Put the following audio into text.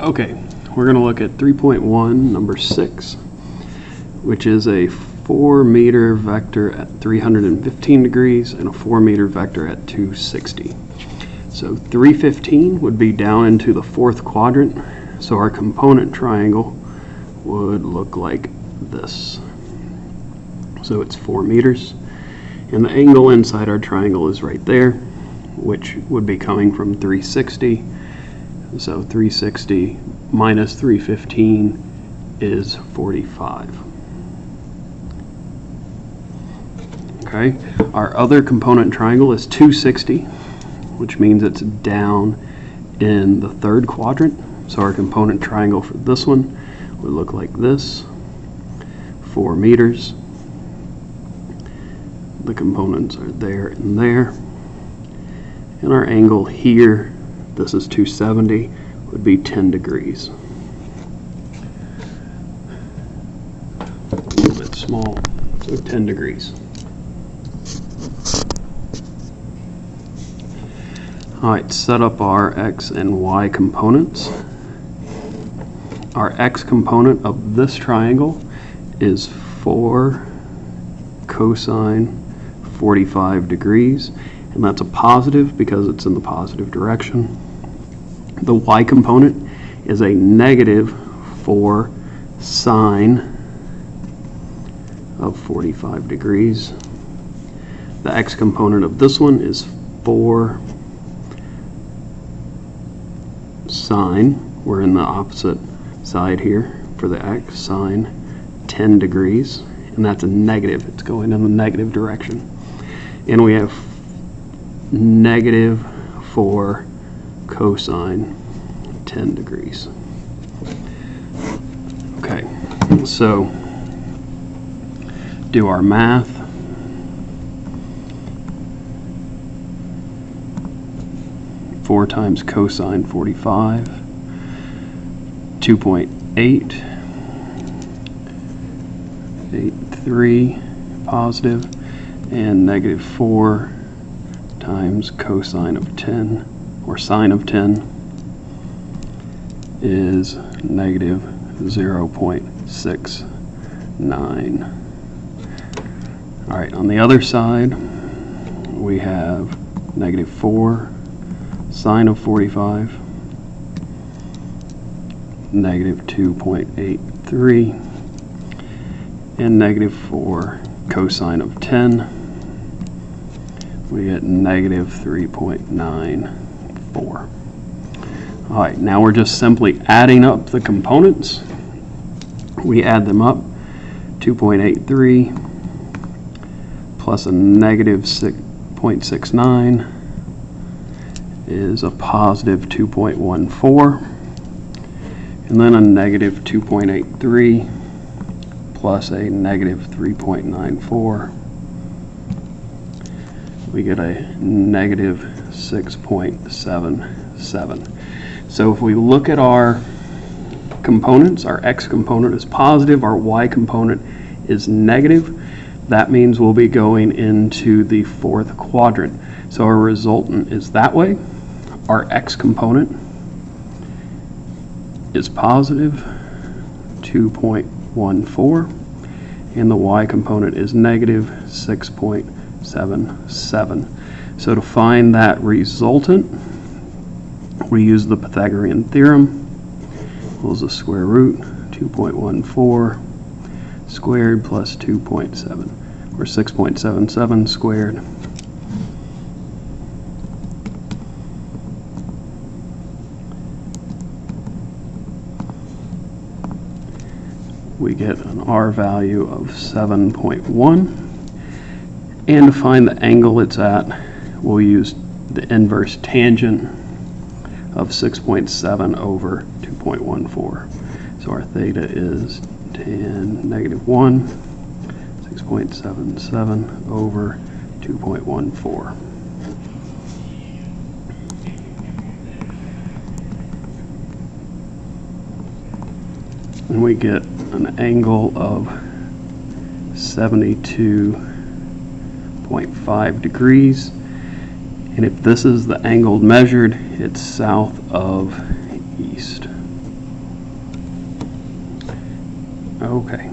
Okay, we're going to look at 3.1, number 6, which is a 4-meter vector at 315 degrees and a 4-meter vector at 260. So 315 would be down into the 4th quadrant, so our component triangle would look like this. So it's 4 meters, and the angle inside our triangle is right there, which would be coming from 360. So 360 minus 315 is 45. Okay, our other component triangle is 260, which means it's down in the 3rd quadrant. So our component triangle for this one would look like this, 4 meters. The components are there and there. And our angle here, this is 270, would be 10 degrees. A little bit small, so 10 degrees. Alright, set up our x and y components. Our x component of this triangle is 4 cosine 45 degrees, and that's a positive because it's in the positive direction. The y component is a negative 4 sine of 45 degrees. The x component of this one is 4 sine, we're in the opposite side here for the x, sine 10 degrees, and that's a negative, it's going in the negative direction. And we have negative 4 cosine 10 degrees. Okay, so do our math. Four times cosine 45, 2.883 positive, and negative 4 times cosine of 10, or sine of 10, is negative 0.69. Alright, on the other side, we have negative 4 sine of 45, negative 2.83, and negative 4 cosine of 10, we get negative 3.94. Alright, now we're just simply adding up the components. We add them up. 2.83 plus a negative 6.69 is a positive 2.14, and then a negative 2.83 plus a negative 3.94, we get a negative 6.77. So if we look at our components, our x component is positive, our y component is negative. That means we'll be going into the 4th quadrant. So our resultant is that way. Our x component is positive 2.14, and the y component is negative 6.77. So to find that resultant, we use the Pythagorean theorem. Equals the square root 2.14 squared plus 2.7, or 6.77 squared. We get an R value of 7.1, and to find the angle it's at, we'll use the inverse tangent of 6.7 over 2.14. So our theta is tan negative 1, 6.77 over 2.14. And we get an angle of 72.5 degrees. And if this is the angle measured, it's south of east. Okay.